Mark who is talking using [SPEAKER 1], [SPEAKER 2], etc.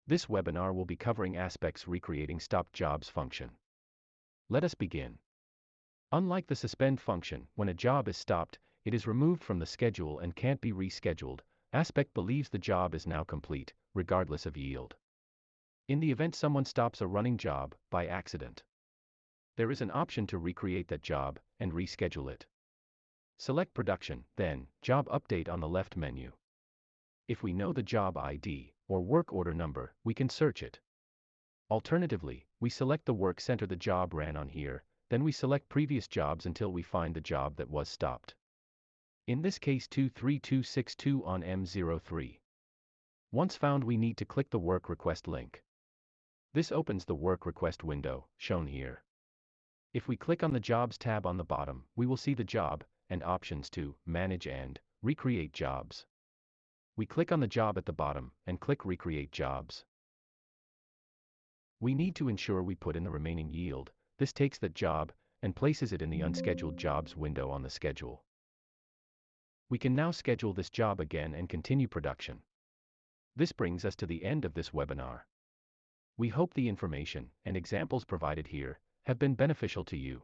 [SPEAKER 1] This webinar will be covering aspects recreating stopped jobs function. Let us begin. Unlike the suspend function, when a job is stopped, it is removed from the schedule and can't be rescheduled. Aspect believes the job is now complete, regardless of yield. In the event someone stops a running job, by accident, there is an option to recreate that job, and reschedule it. Select Production, then, Job Update on the left menu. If we know the job ID, or work order number, we can search it. Alternatively, we select the work center the job ran on here, then we select previous jobs until we find the job that was stopped. In this case 23262 on M03. Once found, we need to click the work request link. This opens the work request window, shown here. If we click on the Jobs tab on the bottom, we will see the job, and options to manage and recreate jobs. We click on the job at the bottom, and click Recreate Jobs. We need to ensure we put in the remaining yield. This takes that job, and places it in the Unscheduled Jobs window on the schedule. We can now schedule this job again and continue production. This brings us to the end of this webinar. We hope the information and examples provided here have been beneficial to you.